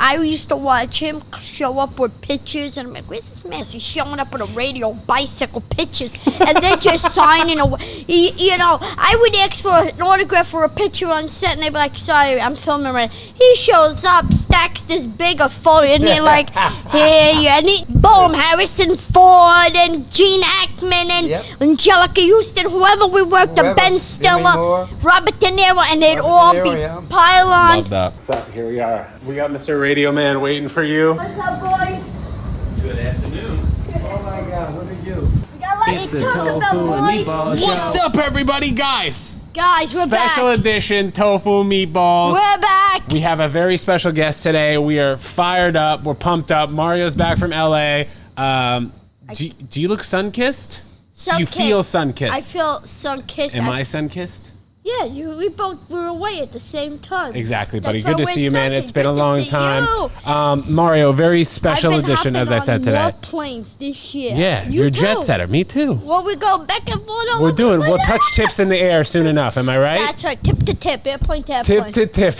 I used to watch him show up with pictures, and I'm like, where's this man? He's showing up with a radio, bicycle pictures, and they're just signing away. I would ask for an autograph for a picture on set, and they'd be like, sorry, I'm filming right. He shows up, stacks this big a photo, and they're like, here, and boom, Harrison Ford, and Gene Hackman, and Angelica Houston, whoever we worked with, Ben Stiller, Robert De Niro, and they'd all be pile on. Love that. What's up? Here we are. We got Mr. Radio Man waiting for you. What's up, boys? Good afternoon. Oh my God, what did you? It's the Tofu and Meatballs show. What's up, everybody, guys? Guys, we're back. Special edition Tofu Meatballs. We're back. We have a very special guest today. We are fired up. We're pumped up. Mario's back from LA. Do you look sun-kissed? Do you feel sun-kissed? I feel sun-kissed. Am I sun-kissed? Yeah, we both were away at the same time. Exactly, buddy. Good to see you, man. It's been a long time. Mario, very special edition, as I said today. I've been planes this year. Yeah, you're a jet setter. Me too. Well, we go back and forth. We'll touch tips in the air soon enough. Am I right? That's right. Tip to tip, airplane to airplane. Tip to tip.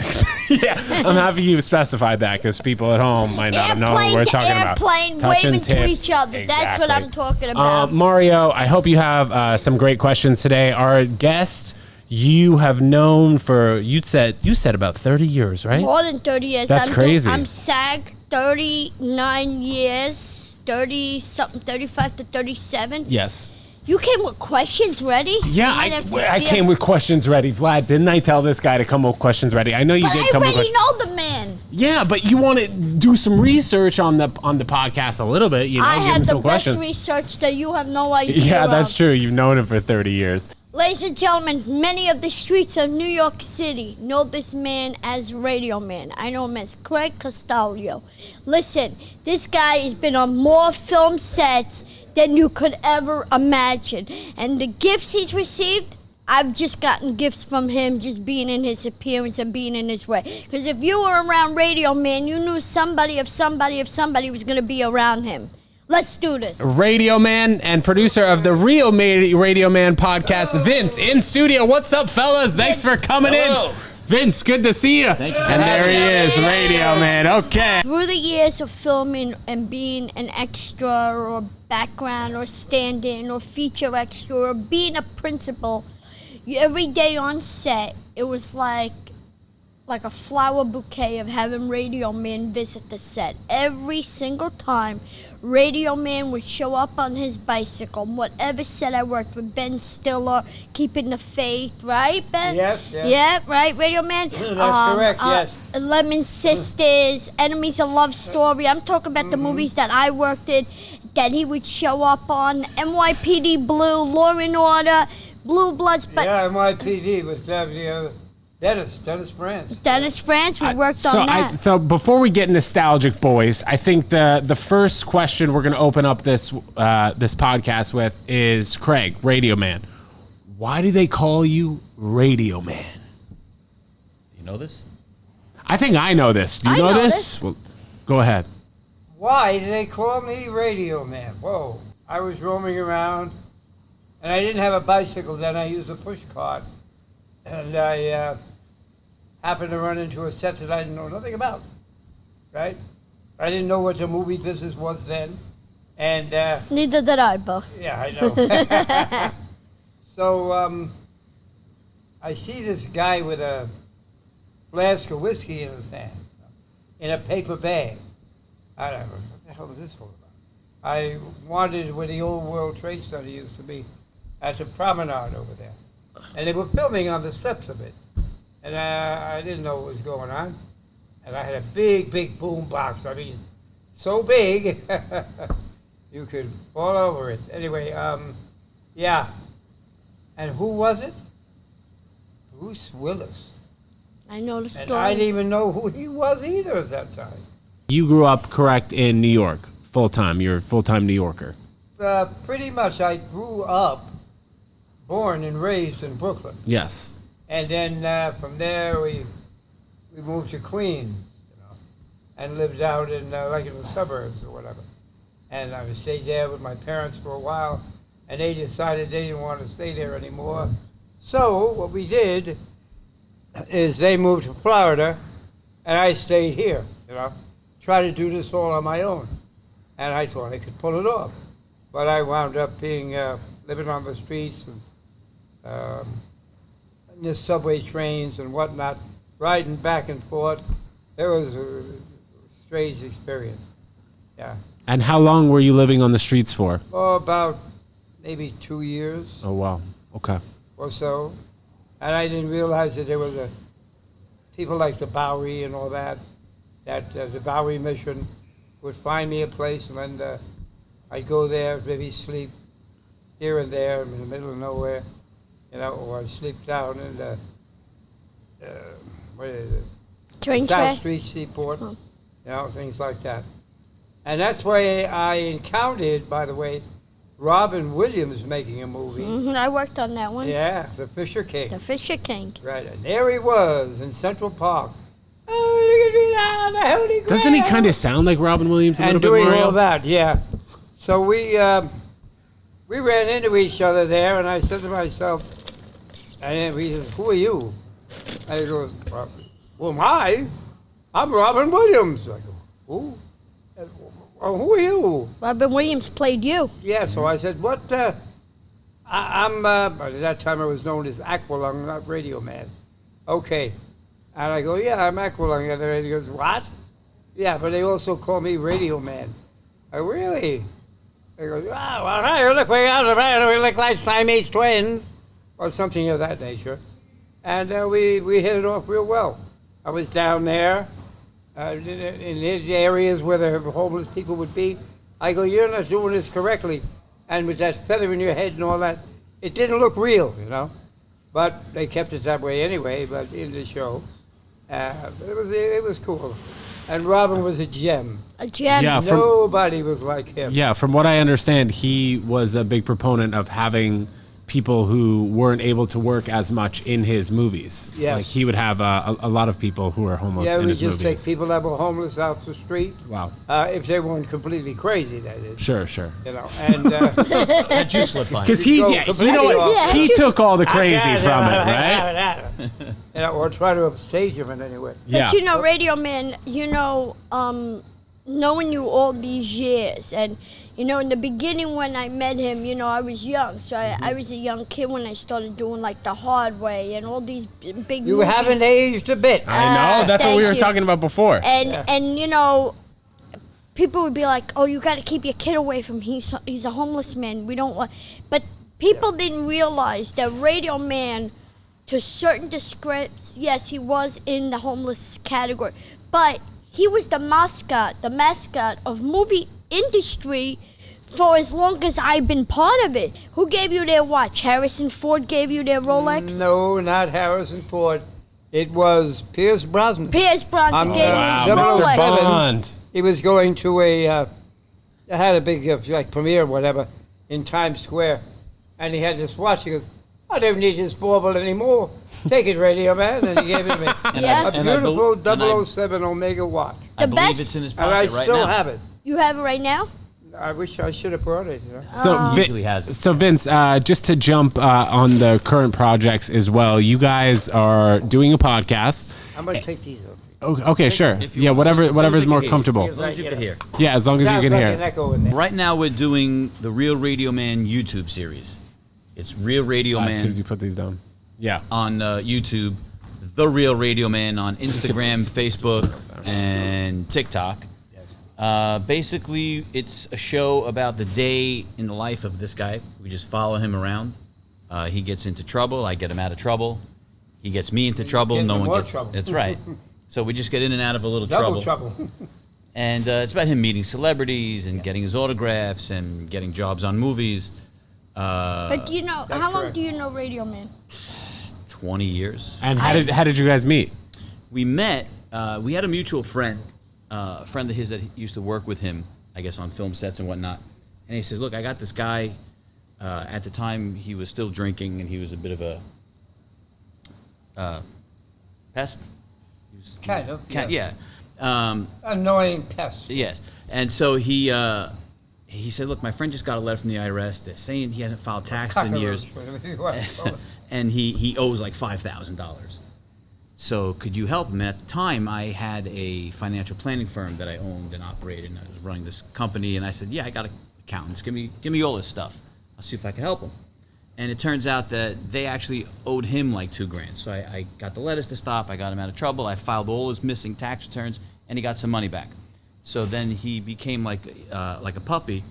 Yeah, I'm happy you specified that because people at home might not know what we're talking about. Airplane waving to each other. Exactly. That's what I'm talking about. Mario, I hope you have some great questions today. Our guest, you have known for, you said about 30 years, right? More than 30 years. That's crazy. I'm SAG 39 years, 30-something, 35 to 37. Yes. You came with questions ready? Yeah, I came with questions ready. Vlad, didn't I tell this guy to come with questions ready? I know you did come with questions. I already know the man. Yeah, but you want to do some research on the podcast a little bit, give him some questions. I had the best research that you have no idea. Yeah, that's true. You've known him for 30 years. Ladies and gentlemen, many of the streets of New York City know this man as Radioman. I know him as Craig Costello. Listen, this guy has been on more film sets than you could ever imagine. And the gifts he's received, I've just gotten gifts from him just being in his appearance and being in his way. Because if you were around Radioman, you knew somebody was going to be around him. Let's do this. Radio Man and producer of the Real Radio Man podcast, Vince, in studio. What's up, fellas? Thanks for coming in. Vince, good to see you. Thank you. And there he is, Radio Man. Okay. Through the years of filming and being an extra or background or stand-in or feature extra or being a principal, every day on set, it was like a flower bouquet of having Radioman visit the set. Every single time, Radioman would show up on his bicycle. Whatever set I worked with, Ben Stiller, Keeping the Faith, right, Ben? Yes. Yeah, right, Radioman? That's correct, yes. Lemon Sisters, Enemies of Love Story. I'm talking about the movies that I worked in, that he would show up on. NYPD Blue, Law and Order, Blue Bloods. But yeah, NYPD was Dennis France. Dennis France, we worked on that. So before we get nostalgic, boys, I think the first question we're going to open up this podcast with is Craig, Radio Man. Why do they call you Radio Man? You know this? I think I know this. Do you know this? Well, go ahead. Why do they call me Radio Man? Whoa. I was roaming around, and I didn't have a bicycle then. I used a push cart. And I happened to run into a set that I didn't know nothing about, right? I didn't know what the movie business was then. And neither did I, both. Yeah, I know. So I see this guy with a flask of whiskey in his hand, in a paper bag. I don't know, what the hell is this all about? I wandered where the old World Trade Center used to be, at the promenade over there. And they were filming on the steps of it. And I didn't know what was going on. And I had a big boom box. I mean, so big, you could fall over it. Anyway, yeah. And who was it? Bruce Willis. I know the story. And I didn't even know who he was either at that time. You grew up, correct, in New York, full-time. You're a full-time New Yorker. Pretty much. I grew up, born and raised in Brooklyn. Yes. And then from there we moved to Queens, and lived out in like in the suburbs or whatever. And I stayed there with my parents for a while, and they decided they didn't want to stay there anymore. So what we did is they moved to Florida, and I stayed here, try to do this all on my own. And I thought I could pull it off. But I wound up being living on the streets and in the subway trains and whatnot, riding back and forth. It was a strange experience. Yeah. And how long were you living on the streets for? Oh, about maybe 2 years Oh, wow. Okay. or so. And I didn't realize that there was people like the Bowery and all that the Bowery Mission would find me a place, and then I'd go there, maybe sleep here and there in the middle of nowhere, or I'd sleep down in the, what is it? Train South track. Street Seaport, Oh. things like that. And that's where I encountered, by the way, Robin Williams making a movie. I worked on that one. Yeah, The Fisher King. The Fisher King. Right, and there he was in Central Park. Oh, look at me now, the Holy Grail. Doesn't he kind of sound like Robin Williams a little And bit, doing Mario? all that, yeah. So we ran into each other there, and I said to myself, and then he says, "Who are you?" I go, "Well, who am I? I'm Robin Williams." I go, "Who? Well, who are you?" Robin Williams played you. Yeah, so I said, "What? I'm." At that time, I was known as Aqualung, not Radioman. Okay, and I go, "Yeah, I'm Aqualung." And he goes, "What?" Yeah, but they also call me Radioman. I go, "Really?" He goes, "Oh, well, hey, we look like Siamese twins," or something of that nature. And we hit it off real well. I was down there in the areas where the homeless people would be. I go, "You're not doing this correctly." And with that feather in your head and all that, it didn't look real, But they kept it that way anyway, but in the show. It was cool. And Robin was a gem. A gem. Yeah. Nobody was like him. Yeah, from what I understand, he was a big proponent of having people who weren't able to work as much in his movies. Yes. Like he would have a lot of people who are homeless Yeah, in we his just movies. take people that were homeless off the street. Wow. If they weren't completely crazy, that is. Sure. And How'd you slip by? Because Go he completely off. he took all the crazy from it, right? Or try to upstage him in any way. Yeah. But Radio Man, knowing you all these years, and in the beginning when I met him, I was young, so I was a young kid when I started doing like The Hard Way and all these big You movies. haven't aged a bit. I know. That's what we thank were you. talking about before. And people would be like, "Oh, you got to keep your kid away from him. He's a homeless man. We don't want." But people didn't realize that Radio Man, to certain descripts, yes, he was in the homeless category, but he was the mascot of movie industry for as long as I've been part of it. Who gave you their watch? Harrison Ford gave you their Rolex? No, not Harrison Ford. It was Pierce Brosnan. Pierce Brosnan gave you his Wow, Mr. Rolex. Bond. He was going to they had a big premiere or whatever in Times Square, and he had this watch. He goes, "I don't need this bauble anymore. Take it, Radio Man," and he gave it to me. Yeah. A beautiful 007 Omega watch, I The believe best- it's in his and I pocket right still now. have it. You have it right now? I wish I should have brought it. So, Usually has it. so Vince, just to jump on the current projects as well, you guys are doing a podcast. I'm gonna take these off. Okay, sure. If you Yeah, want. whatever, As long as whatever's you more can hear. comfortable. As long as you can hear. Yeah, as long as you Sounds can like hear. an echo in there. Right now we're doing the Real Radio Man YouTube series. It's Real Radio Could Man you put these down? Yeah. on YouTube, The Real Radio Man on Instagram, Facebook, and TikTok. Basically, it's a show about the day in the life of this guy. We just follow him around. He gets into trouble. I get him out of trouble. He gets me into trouble. get No into one more gets. trouble. That's right. So we just get in and out of a little Double trouble. And it's about him meeting celebrities and getting his autographs and getting jobs on movies. But That's how long correct. do you know Radio Man? 20 years. And how did you guys meet? We met. We had a mutual friend, a friend of his that used to work with him, I guess, on film sets and whatnot. And he says, "Look, I got this guy." At the time, he was still drinking, and he was a bit of a pest. He was, Kind of, Yeah. Annoying pest. Yes. And so he said, "Look, my friend just got a letter from the IRS. They're saying he hasn't filed taxes in years, Cockroach, whatever you want to call it. and he owes like $5,000." So could you help him? And at the time, I had a financial planning firm that I owned and operated, and I was running this company. And I said, yeah, I got accountants. Give me all this stuff. I'll see if I can help him. And it turns out that they actually owed him like $2,000. So I got the letters to stop. I got him out of trouble. I filed all his missing tax returns, and he got some money back. So then he became like a puppy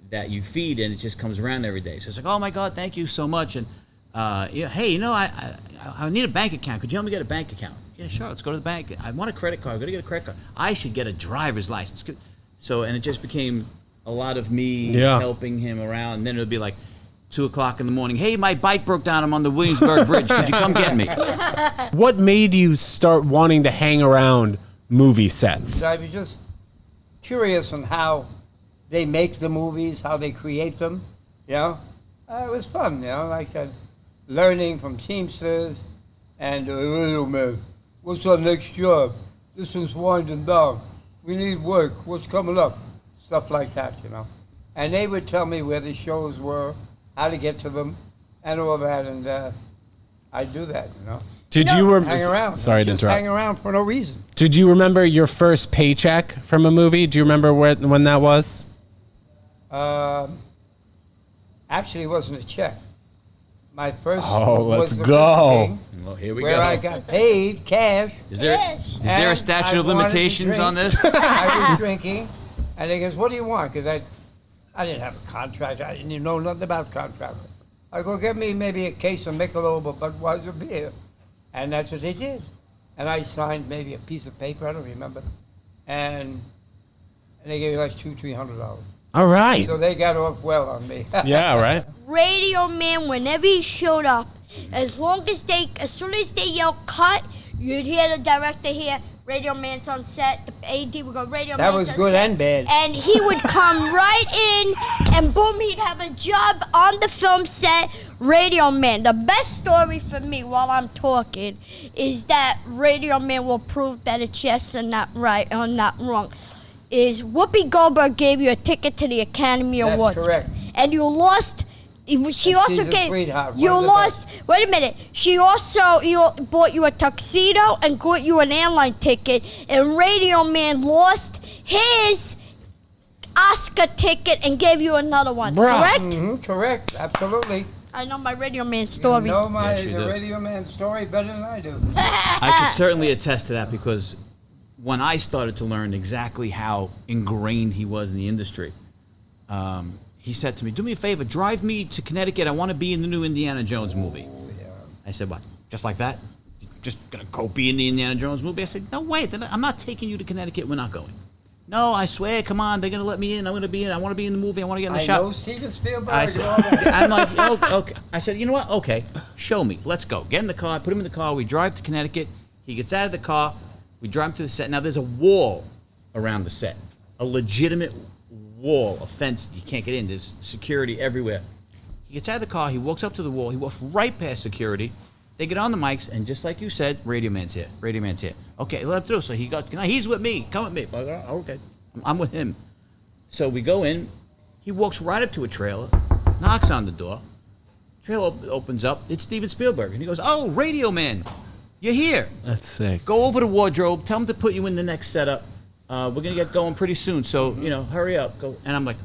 that you feed, and it just comes around every day. So it's like, oh my God, thank you so much. And hey, I need a bank account. Could you help me get a bank account? Yeah, sure. Let's go to the bank. I want a credit card. I'm gonna get a credit card. I should get a driver's license. So, and it just became a lot of me helping him around. And then it would be like 2 o'clock in the morning. Hey, my bike broke down. I'm on the Williamsburg Bridge. Could you come get me? What made you start wanting to hang around movie sets? I was just curious on how they make the movies, how they create them. You know, it was fun. You know, like learning from Teamsters and radio man. What's our next job? This one's winding down. We need work. What's coming up? Stuff like that, you know. And they would tell me where the shows were, how to get to them, and all that. And I'd do that, you know. Did you hang around? Sorry to just interrupt. hang around for no reason. Did you remember your first paycheck from a movie? Do you remember when that was? Actually, it wasn't a check. My first let's was the go. Thing Well, here we where go. I got paid cash. Is there a statute of limitations on this? I was drinking, and they goes, "What do you want?" Because I didn't have a contract. I didn't even know nothing about contract. I go, "Get me maybe a case of Michelob or Budweiser beer," and that's what they did. And I signed maybe a piece of paper. I don't remember, and they gave me like $200-300. All right. So they got off well on me. Yeah, right. Radio Man, whenever he showed up, as soon as they yelled cut, you'd hear the director here, Radio Man's on set, the AD would go, Radio Man's That was on good set. and bad. And he would come right in, and boom, he'd have a job on the film set, Radio Man. The best story for me while I'm talking is that Radio Man will prove that it's yes and not right or not wrong. Is Whoopi Goldberg gave you a ticket to the Academy Awards. That's correct. And you lost. She also she's a gave sweetheart, you one of the lost. Wait a minute. She also bought you a tuxedo and got you an airline ticket. And Radio Man lost his Oscar ticket and gave you another one. Bruh. Correct? Mm-hmm, correct, absolutely. I know my Radio Man story. You know Yes, you the do. Radio Man story better than I do. I could certainly attest to that because when I started to learn exactly how ingrained he was in the industry, he said to me, "Do me a favor, drive me to Connecticut. I want to be in the new Indiana Jones movie." I said, "What? Just like that? You're just gonna go be in the Indiana Jones movie?" I said, "No, wait. I'm not taking you to Connecticut. We're not going." "No, I swear. Come on. They're gonna let me in. I'm gonna be in. I want to be in the movie. I want to get in the I shot." know Steven Spielberg. I and said, all that. I'm like, oh, okay. I said, you know what? Okay, show me. Let's go. Get in the car. Put him in the car. We drive to Connecticut. He gets out of the car. We drive him to the set. Now there's a wall around the set, a legitimate wall, a fence. You can't get in. There's security everywhere. He gets out of the car. He walks up to the wall. He walks right past security. They get on the mics, and just like you said, Radio Man's here. Radio Man's here. Okay, let him through. So he goes, he's with me. Come with me. Okay, I'm with him. So we go in. He walks right up to a trailer, knocks on the door. Trailer opens up. It's Steven Spielberg. And he goes, "Oh, Radio Man, you're here. That's sick. Go over to wardrobe. Tell him to put you in the next setup. We're going to get going pretty soon. So, hurry up." Go. And I'm like,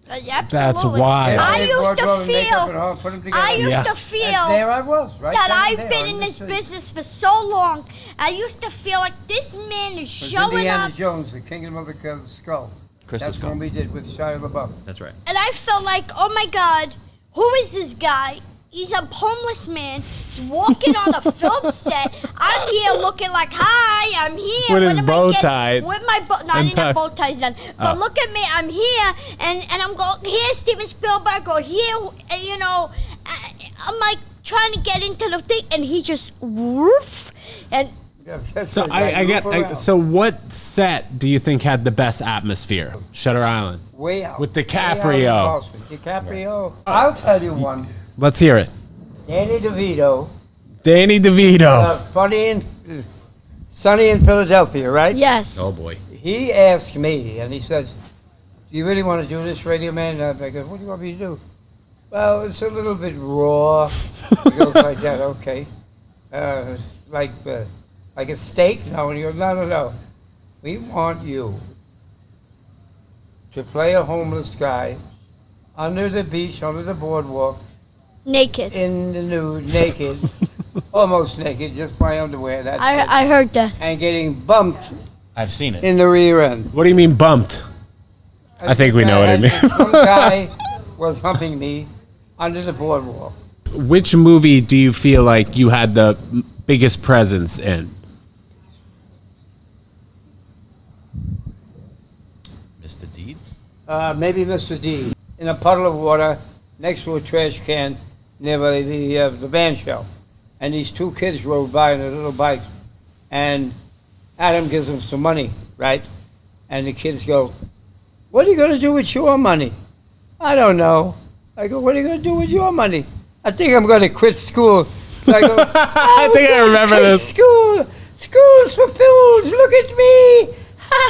Absolutely. That's wild. I They used wardrobe and makeup and to all, put 'em feel. together. I used Yeah. to And feel. there I was, right That down I've there been on in the this street. business for so long, I used to feel like this man is It was showing Indiana up, Jones, the Kingdom of the Skull. Crystal That's Skull. one we did with Shia LaBeouf. that's right. and I felt like, oh my God, who is this guy? He's a homeless man. He's walking on a film set. I'm here looking like, hi, I'm here. With his What am bow I getting- tied. With my bow. No, I And didn't have tuck- bow ties then. But look at me, I'm here, and I'm going, here's Steven Spielberg, or here, I'm like trying to get into the thing, and he just, woof, and Yeah, that's So right, I get. loop around. So what set do you think had the best atmosphere? Shutter Island. Way out. with Way out DiCaprio. in Boston. DiCaprio. I'll tell you one. Let's hear it. Danny DeVito. Danny DeVito. Sunny in Philadelphia, right? yes. Oh, boy. He asked me, and he says, "Do you really want to do this, Radio Man?" And I go, "What do you want me to do?" "Well, it's a little bit raw." He goes like that. Okay. A like a steak? No. And he goes, no. We want you to play a homeless guy under the beach, under the boardwalk, Naked. in the nude, naked, almost naked, just my underwear. That's it. I heard that. And getting bumped I've seen it. in the rear end. What do you mean bumped? I think we know what it means. Some guy was humping me under the boardwalk. Which movie do you feel like you had the biggest presence in? Mr. Deeds? Maybe Mr. D. In a puddle of water next to a trash can near the band show. And these two kids rode by on their little bikes. And Adam gives them some money, right? And the kids go, "What are you going to do with your money?" "I don't know." I go, "What are you going to do with your money?" "I think I'm going to quit school." So I go, I think I remember quit this. School. School's for fools. Look at me.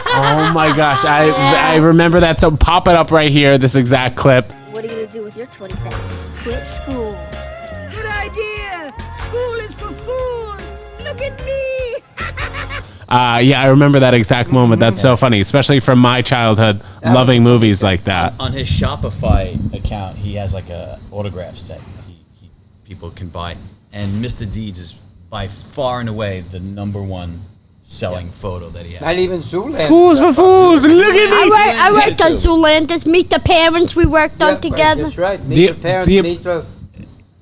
Oh my gosh, I remember that. So pop it up right here, this exact clip. What are you going to do with your 20,000? Quit school. Good idea. School is for fools. Look at me. Yeah, I remember that exact moment. That's so funny, especially from my childhood, loving movies like that. On his Shopify account, he has like a autographs that people can buy. And Mr. Deeds is by far and away the #1 selling photo that he has. Not even Zoolander. Schools for fools, look at me! I worked on Zoolanders. Meet the Parents we worked on together. That's right. Meet The- the parents, the- meet the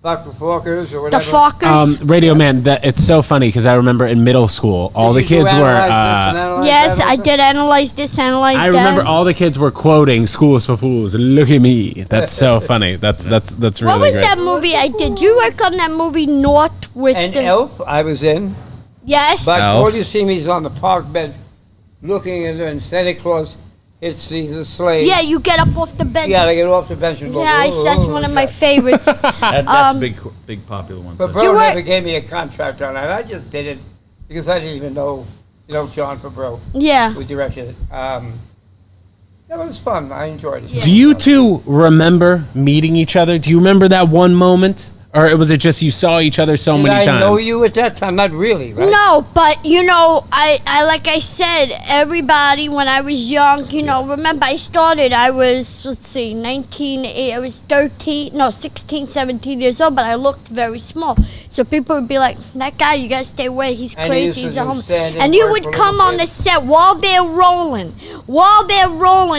Dr. Forkers or The whatever. Fockers. Radio Man, it's so funny because I remember in middle school, all the Did you kids were. analyze this and analyze Yes, that I also? did analyze this, analyze I that. remember all the kids were quoting "Schools for Fools." Look at me. That's so funny. That's really What was great. that movie I did? You work on that movie North with And the... Elf, I was in. Yes. But Elf. all you see me is on the park bench looking at her, and Santa Claus hits the sleigh. Yeah, you get up off the bench. You gotta get off the bench and go. Yeah, "Whoa, that's whoa, one of who's my that?" favorites. That's big popular one. But too. Bro You were- never gave me a contract on it. I just did it because I didn't even know, John Fabro, Yeah. who directed it. That was fun. I enjoyed it. Yeah. Do you two remember meeting each other? Do you remember that one moment, or was it just you saw each other so Did many I times? know you at that time? Not really, right? No, but I like I said, everybody when I was young, remember I started, I was, 16, 17 years old, but I looked very small. So people would be like, "That guy, you gotta stay away, he's And crazy, you used he's to a do homeless." stand-in And you work would for come little on the kids? set while they're rolling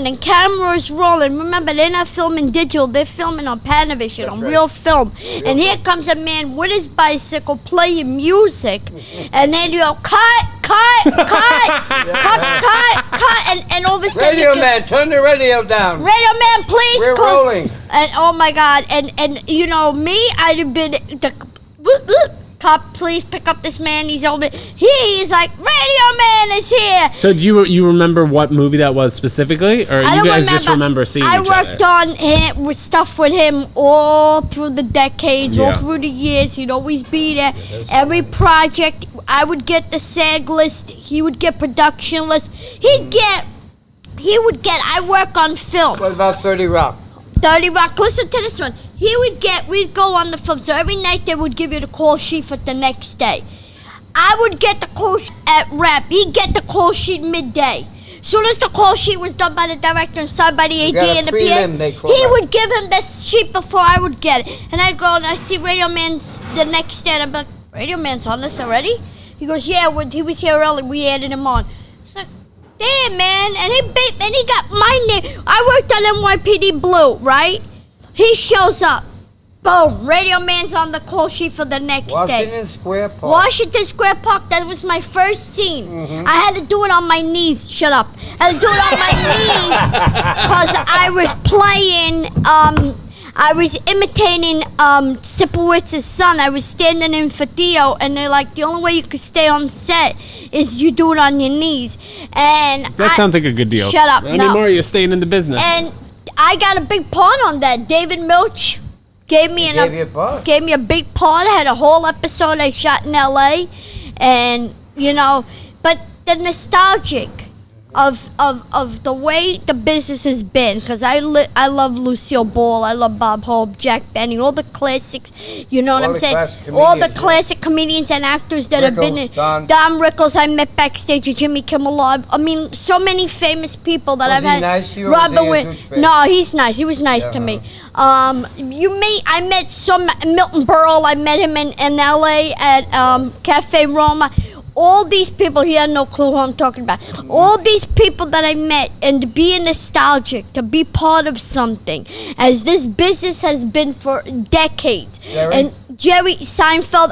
and cameras rolling. Remember, they're not filming digital, they're filming on Panavision, on right. real film. And here comes a man with his bicycle playing music, and then you go, cut, and all of a sudden Radio you man, turn the radio down. Radio Man, please We're close. rolling. And oh my God, and me, I'd have been the cop. Please pick up this man. He's over. He's like, Radio Man is here. So do you remember what movie that was specifically, or I you don't guys just remember seeing I each worked other? on him with stuff with him all through the decades, all Yeah. through the years. He'd always be there. Every project, I would get the SAG list. He would get production list. I work on films. What about 30 Rock? 30 Rock. Listen to this one. We'd go on the film. So every night they would give you the call sheet for the next day. I would get the call sheet at rep. He'd get the call sheet midday. Soon as the call sheet was done by the director and signed by the AD got a and the prelim, PA, they call he that. would give him the sheet before I would get it. And I'd go and I see Radio Man's the next day and I'm like, Radio Man's on this already? He goes, yeah, he was here early. We added him on. It's like, damn, man. And he got my name. I worked on NYPD Blue, right? He shows up. Boom. Radio Man's on the call sheet for the next day. Washington Square Park. Washington Square Park, that was my first scene. I had to do it on my knees. Shut up. I had to do it on my knees because I was playing, I was imitating Sipowitz's son. I was standing in for Theo, and they're like, the only way you could stay on set is you do it on your knees. And That sounds like a good deal. Shut up, no. Anymore, you're staying in the business. And I got a big part on that. David Milch gave me Gave you a part. gave me a big part. I had a whole episode I shot in LA, and but the nostalgic. of the way the business has been, because I love Lucille Ball, I love Bob Hope, Jack Benny, all the classics, you know what All I'm the saying? classic All the comedians, yeah. classic comedians and actors that have been in. Rickles, Don Rickles, I met backstage at Jimmy Kimmel Live. I mean, so many famous people that Was I've he had. nice to you, or was he a douchebag? No, he's nice. He was nice to me. I met some Milton Berle. I met him in L.A. at Cafe Roma. All these people, he had no clue who I'm talking about. All these people that I met, and to be nostalgic, to be part of something, as this business has been for decades. Jerry? And Jerry Seinfeld,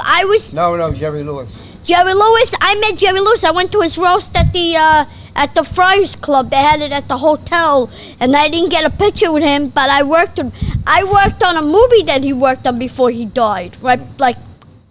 No, Jerry Lewis. Jerry Lewis, I met Jerry Lewis. I went to his roast at the Friars Club. They had it at the hotel, and I didn't get a picture with him, but I worked on a movie that he worked on before he died, right? Like,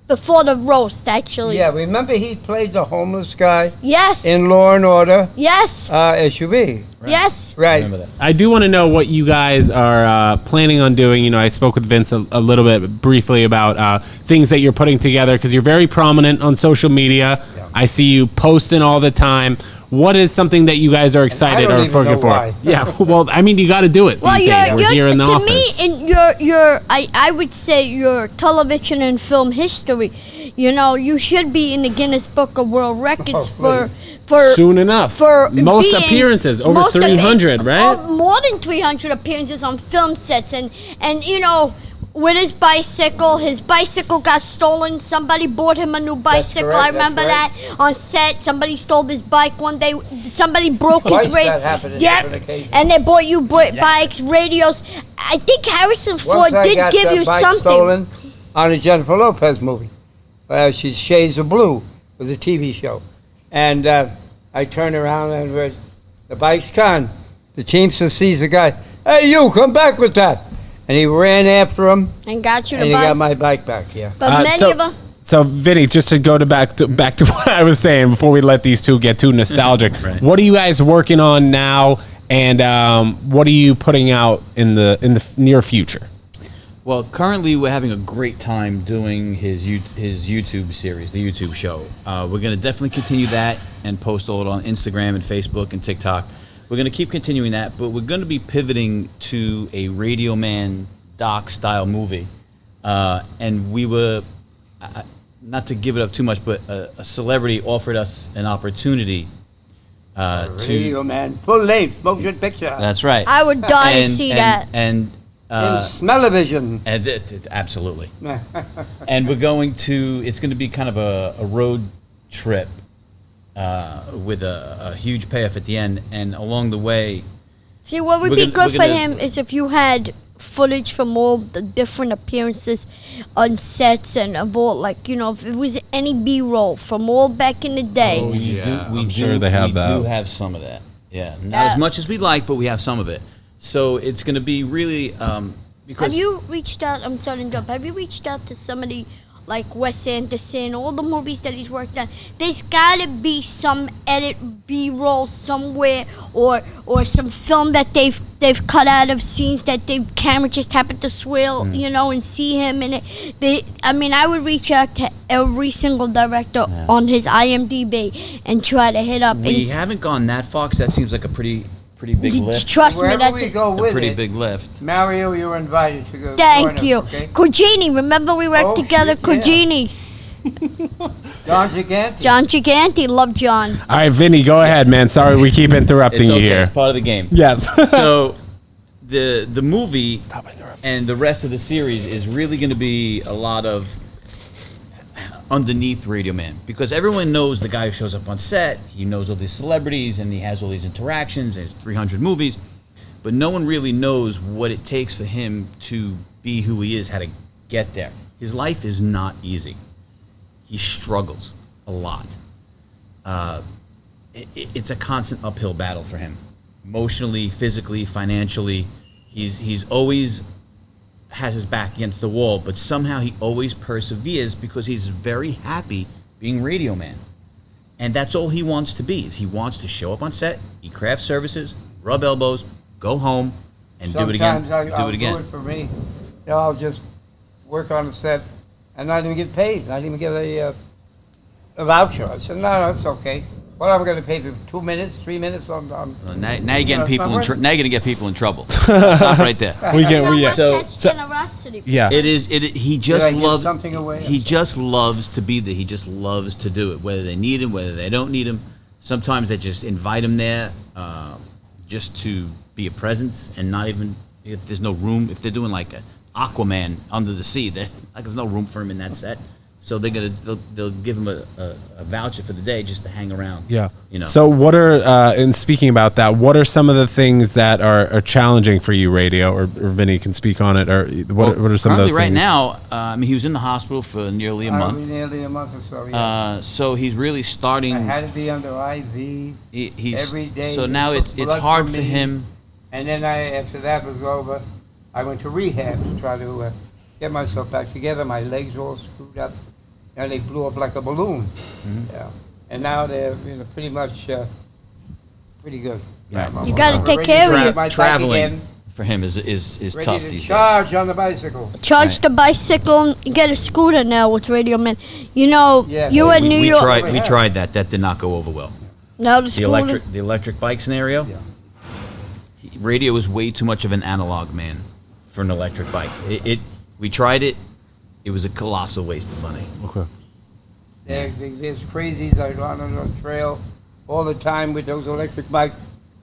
before the roast, actually. Yeah, remember he played the homeless guy Yes. in Law and Order, Yes. SUV. Yes. Right. Remember that. I do want to know what you guys are planning on doing. You know, I spoke with Vince a little bit briefly about things that you're putting together, because you're very prominent on social media. Yeah. I see you posting all the time. What is something that you guys are excited don't or even know looking for? why. Yeah, well, I mean, you got to do it these days. We're here in the office. To me, in I would say your television and film history, you know, you should be in the Guinness Book of World Records for Soon enough. for most being- appearances, over most of 300, right? More than 300 appearances on film sets, and you know, with his bicycle got stolen. Somebody bought him a new bicycle. correct, I remember that's that on set. Somebody stole his bike one day. Somebody broke Twice his radio. that happened in Yep. different occasions. And they bought you bikes, radios. I think Harrison Ford Once I did got give that you bike something. stolen on a Jennifer Lopez movie. She's Shades of Blue. It was a TV show. And I turned around and read, the bike's gone. The Teamster sees the guy. Hey, you, come back with that. And he ran after him, And got you and the he got bike. my bike back, yeah. But many so, of them. So, Vinny, just to go back to what I was saying before we let these two get too nostalgic. Right. What are you guys working on now, and what are you putting out in the near future? Well, currently we're having a great time doing his YouTube series, the YouTube show. We're going to definitely continue that and post all it on Instagram and Facebook and TikTok. We're going to keep continuing that, but we're going to be pivoting to a Radioman doc-style movie. And we were, not to give it up too much, but a celebrity offered us an opportunity Radio Man, full length motion picture. That's right. I would die to see that. And in smell-o-vision. And absolutely. And we're going to, it's going to be kind of a road trip with a huge payoff at the end. And along the way, See, what would We're be gonna- good we're for gonna- him is if you had footage from all the different appearances on sets and of all, like, you know, if it was any B-roll from all back in the day. I'm sure they have that. We do have some of that. Yeah, not as much as we like, but we have some of it. So it's going to be really because Have you reached out? I'm sorry to interrupt. Have you reached out to somebody like Wes Anderson, all the movies that he's worked on? There's got to be some edit B-roll somewhere, or some film that they've cut out of scenes that the camera just happened to swirl, you know, and see him in it. I mean, I would reach out to every single director on his IMDb and try to hit up. we haven't gone that far, because that seems like a pretty big lift. Trust me, Wherever that's we a go A with pretty it, big lift. Mario, you're invited to go. join Thank us, you. Okay? Cugini, remember we worked Oh, together, shit, yeah. Cugini. John Gigante. John Giganti, love John. All right, Vinny, go ahead, man. Sorry, we keep interrupting It's you okay. here. It's part of the game. Yes. So the movie and the rest of the series is really going to be a lot of underneath Radioman, because everyone knows the guy who shows up on set. He knows all these celebrities and he has all these interactions. There's 300 movies, but no one really knows what it takes for him to be who he is, how to get there. His life is not easy. He struggles a lot. It's a constant uphill battle for him, emotionally, physically, financially. He's always has his back against the wall, but somehow he always perseveres because he's very happy being Radioman. And that's all he wants to be, is he wants to show up on set, eat craft services, rub elbows, go home, and do it again. Sometimes I'll do it again. do it for me. You know, I'll just work on the set and not even get paid. Not even get a voucher. I said, no, it's okay. What am I going to pay for 2 minutes, 3 minutes on Now you're getting people in. somewhere? Now you're gonna get people in trouble. Stop right there. We get, we, yeah. So- That's generosity. Yeah. It is. He Did just I give loves. something away? He just loves to be there. He just loves to do it. Whether they need him, whether they don't need him. Sometimes they just invite him there, just to be a presence, and not even if there's no room. If they're doing like a Aquaman under the sea, there's no room for him in that set. So they'll give him a voucher for the day just to hang around. Yeah. You know. So what are, in speaking about that, what are some of the things that are challenging for you, Radio, or Vinny can speak on it, or what are some of those right things? now, he was in the hospital for nearly a month. Nearly a month or so, yeah. So he's really starting. I had to be under IV He's every day. So They now took it's blood hard from for me. him. And then after that was over, I went to rehab to try to get myself back together. My legs were all screwed up. And they blew up like a balloon. Mm-hmm. Yeah. And now they're pretty much pretty good. Right. You gotta I'm take ready care to of ride you. my bike Traveling again, for him is ready tough to these days. charge on the bicycle. Charge Right. the bicycle. You get a scooter now with Radio Man. You know, Yeah, you well, in New We York. tried. We tried that. That did not go over well. Now the The scooter. electric bike scenario. Yeah. Radio is way too much of an analog man for an electric bike. We tried it. It was a colossal waste of money. Okay. There's crazies that run on the trail all the time with those electric bikes.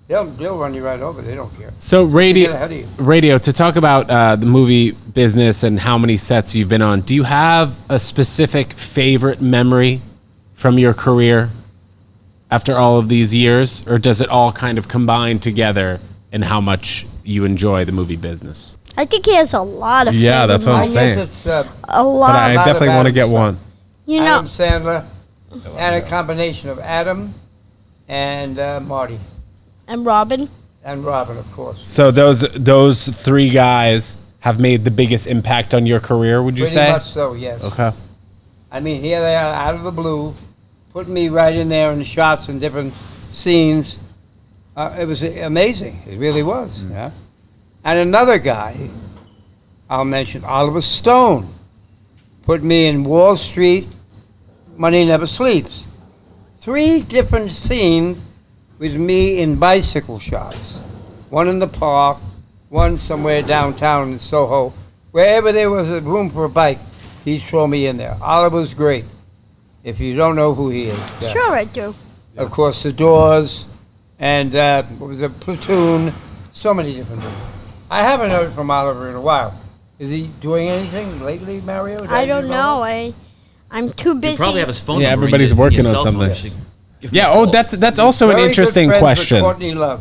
They'll run you right over. They don't care. So Get ahead of you. Radio, to talk about the movie business and how many sets you've been on, do you have a specific favorite memory from your career after all of these years? Or does it all kind of combine together in how much you enjoy the movie business? I think he has a lot of. Yeah, favorite that's what I'm I moments. saying. guess it's A lot. But I lot of definitely want to Adam get Sandler. one. You know, Adam Sandler and a combination of Adam and Marty and Robin. and Robin, of course. So those three guys have made the biggest impact on your career, would you Pretty say? much so, yes. Okay. I mean, here they are out of the blue, putting me right in there in shots and different scenes. It was amazing. It really was. Yeah. And another guy, I'll mention, Oliver Stone, put me in Wall Street, Money Never Sleeps. 3 different scenes with me in bicycle shots. One in the park, one somewhere downtown in Soho. Wherever there was a room for a bike, he's thrown me in there. Oliver's great. If you don't know who he is. Yeah. Sure, I do. Of course, The Doors, and what was it, Platoon, so many different things. I haven't heard from Oliver in a while. Is he doing anything lately, Mario? I don't know. I'm too busy. You probably have his phone Yeah, number. in everybody's your working on cell phone. something. You should give him Yeah. a Oh, call. that's also an Very good interesting friends with question. Courtney Love.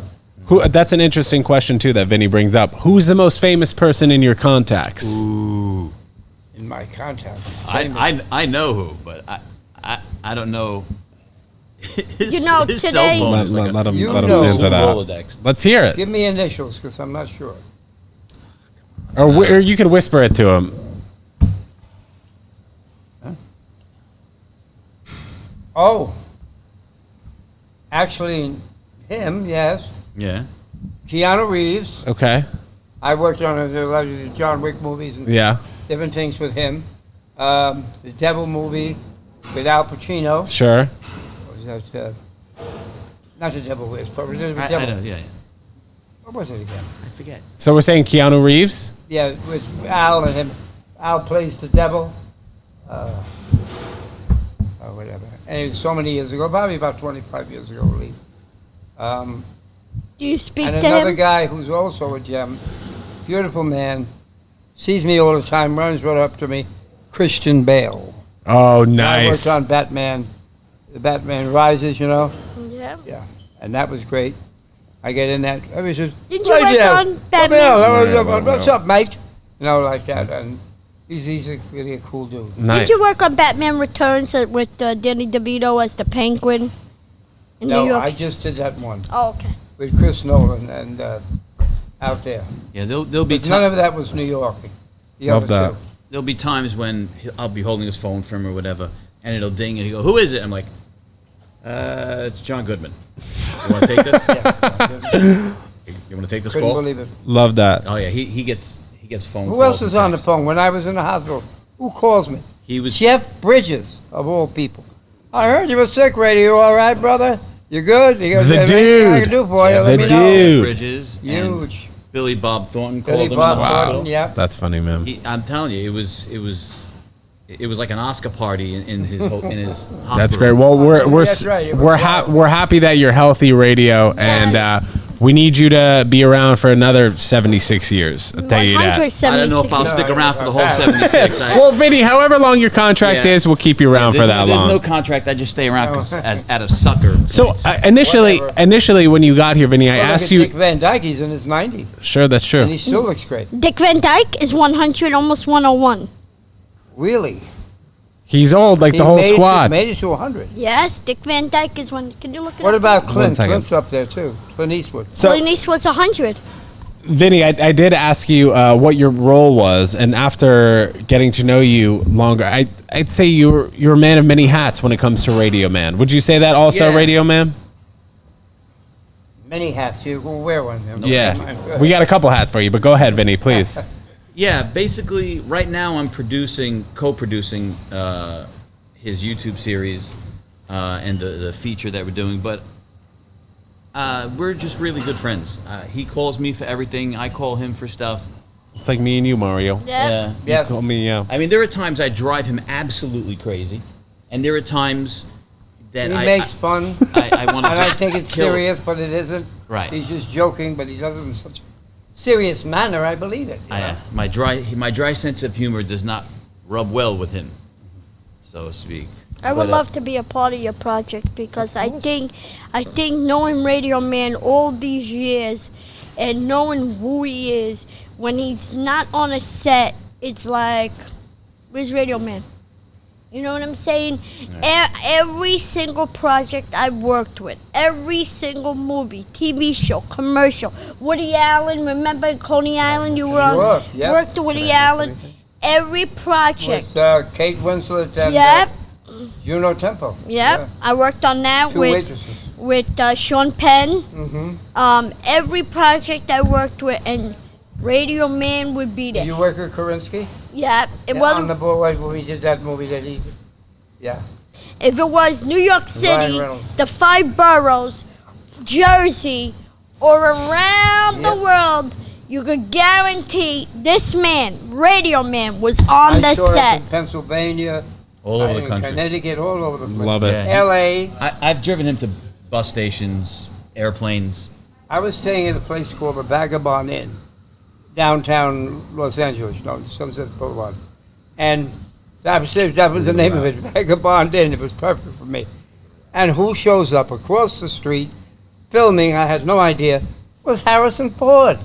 That's an interesting question too that Vinny brings up. Who's the most famous person in your contacts? Ooh. In my contacts. I know who, but I don't know. His, You know, his today- cell phone is Let him You let him know. answer that. Rolodex. Let's hear it. Give me initials, because I'm not sure. Or you can whisper it to him. Oh. Actually, him, yes. Yeah. Keanu Reeves. Okay. I worked on a lot of the John Wick movies and Yeah. different things with him. The Devil movie with Al Pacino. Sure. What was that? Not the Devil Wears, but the I Devil. know. Yeah. What was it again? I forget. So we're saying Keanu Reeves. Yeah, it was Al and him. Al plays the devil. Or whatever. And it was so many years ago, probably about 25 years ago, at least. Do you speak And to another him? guy who's also a gem, beautiful man, sees me all the time, runs right up to me, Christian Bale. Oh, I nice. worked on Batman, the Batman Rises, you know? Yeah. Yeah. And that was great. I get in that. I was just, Didn't you work on Batman? What's up, mate? You know, like that. And he's really a cool dude. Nice. Did you work on Batman Returns with Danny DeVito as the Penguin in New No, York? I just did that one Oh, okay. with Chris Nolan and out there. Yeah. There'll be But none of that was New York. The Love other that. two. There'll be times when I'll be holding his phone for him or whatever, and it'll ding, and he go, "Who is it?" I'm like, "It's John Goodman. You want to take this? You want to take this Couldn't call?" believe it. Love that. Oh yeah, he gets phone calls. Who else and is on the texts. phone? When I was in the hospital, who calls me? He was. Jeff Bridges, of all people. I heard you were sick, Radio. You all right, brother? You good? You got The anything I dude. can do for you? The Let me dude. know. Bridges. and Huge. Billy Bob Thornton Billy called him Bob in the hospital. Thornton, yeah. That's funny, man. I'm telling you, it was like an Oscar party in his hospital. That's great. Well, we're That's right. we're happy that you're healthy, Radio, and we need you to be around for another 76 years. I'll tell you that. 176. I don't know if I'll stick around for the whole 76. Well, Vinny, however long your contract Yeah. is, we'll keep you around for that There's long. no contract. I just stay around 'cause as out of sucker. So points. initially, when you got here, Vinny, I Well, look asked at you. Dick Van Dyke. He's in his 90s, Sure, that's true. and he still looks great. Dick Van Dyke is 100, almost 101. Really? He's old, like He the whole made squad. Made it to 100. Yes, Dick Van Dyke is one. Can you look at What about One Clint? second. Clint's up there too. Clint Eastwood. So, Clint Eastwood's 100. Vinny, I did ask you what your role was, and after getting to know you longer, I'd say you're a man of many hats when it comes to Radio Man. Would you say that also, Yeah. Radio Man? Many hats. You will wear one. Yeah. We got a couple hats for you, but go ahead, Vinny, please. Yeah, basically, right now I'm co-producing his YouTube series and the feature that we're doing. But we're just really good friends. He calls me for everything. I call him for stuff. It's like me and you, Mario. Yeah. Yes. Call me, yeah. I mean, there are times I drive him absolutely crazy, and there are times that He I makes fun. I want to. And I think it's serious, but it isn't. Right. He's just joking, but he does it in such a serious manner. I believe it. you know? My dry sense of humor does not rub well with him, so to speak. I would But, love to be a part of your project because I think knowing Radio Man all these years and knowing who he is, when he's not on a set, it's like, where's Radio Man? You know what I'm saying? Every single project I've worked with, every single movie, TV show, commercial, Woody Allen, remember Coney Island? You were Sure, on, yep. worked with Woody Allen. Every project. With Kate Winslet and Yep. Juno Temple. Yep, I worked on that Two waitresses. with Sean Penn. Mm-hmm. Every project I worked with, and Radio Man would be Did there. you work with Kerensky? Yep. It On wasn't, the board when we did that movie that he. Yeah. if it was New York Ryan City, Reynolds. the 5 boroughs, Jersey, or around the Yep. world, you could guarantee this man, Radio Man, was on I the saw it set. in Pennsylvania. All over in the country. Connecticut, all over the place. Love it. Yeah. L.A. I've driven him to bus stations, airplanes. I was staying at a place called the Vagabond Inn, downtown Los Angeles, Sunset Boulevard. And that was the name of it, Vagabond Inn. It was perfect for me. And who shows up across the street filming, I had no idea, was Harrison Ford.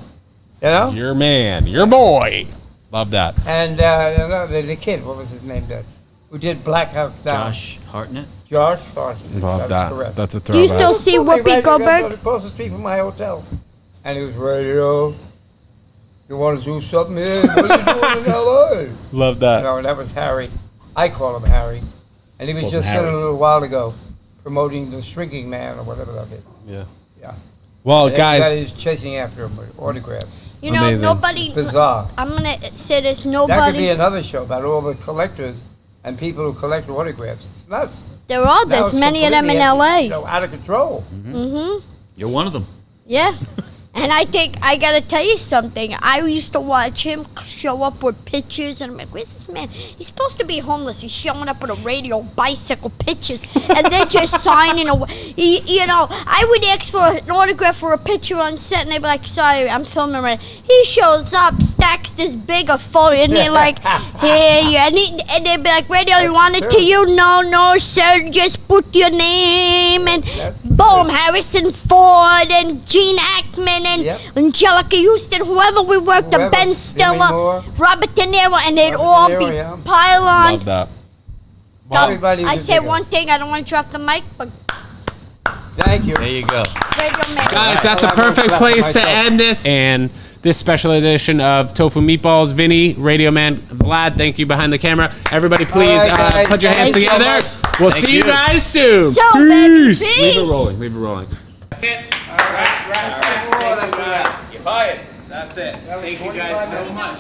You know? Your man, your boy. Love that. And the kid, what was his name there? Who did Black Hawk Down? Josh Hartnett. Josh Hartnett. Love That's that. correct. That's a Do you throwback. still see Whoopi Right Goldberg? across the street from my hotel. And he was radio. You want to do something here? What are you doing in L.A.? Love You that. know, and that was Harry. I call him Harry. And he was Called him just in Harry. a little while ago promoting The Shrinking Man or whatever that is. Yeah. Yeah. Well, And everybody guys, is chasing after him with autographs. You know, Amazing. nobody. Bizarre. I'm gonna say this. That could be Nobody. another show about all the collectors and people who collect autographs. It's nuts. There are. Now There's it's many of them in completely, L.A. you know, out of control. Mm-hmm. You're one of them. Yeah. And I think I gotta tell you something. I used to watch him show up with pictures, and I'm like, "Where's this man? He's supposed to be homeless. He's showing up with a radio, bicycle, pictures, and they're just signing away." You know, I would ask for an autograph for a picture on set, and they'd be like, "Sorry, I'm filming right." He shows up, stacks this big a photo, and they're like, "Here, you," and they'd be like, "Radio, you want it to you?" No, sir, just put your name and boom, Harrison Ford and Gene Hackman and Yep. Angelica Houston, whoever we worked with, Whoever, Ben Demi Stiller, Moore. Robert De Niro, and they'd Robert all De be Niro, yeah. pylon. love that. Everybody I was say bigger. one thing, I don't want to drop the mic, but Thank you. There you go. Radio Man. Guys, that's a Well, I won't perfect clap place to myself. end this. And this special edition of Tofu Meatballs. Vinny, Radio Man, Vlad, thank you behind the camera. Everybody, please All right, guys. put your hands Thank you so together. much. We'll Thank see you you. guys soon. So, baby, Leave it peace. rolling. Leave it rolling. That's it. You're fired. That's it. Thank you guys so much.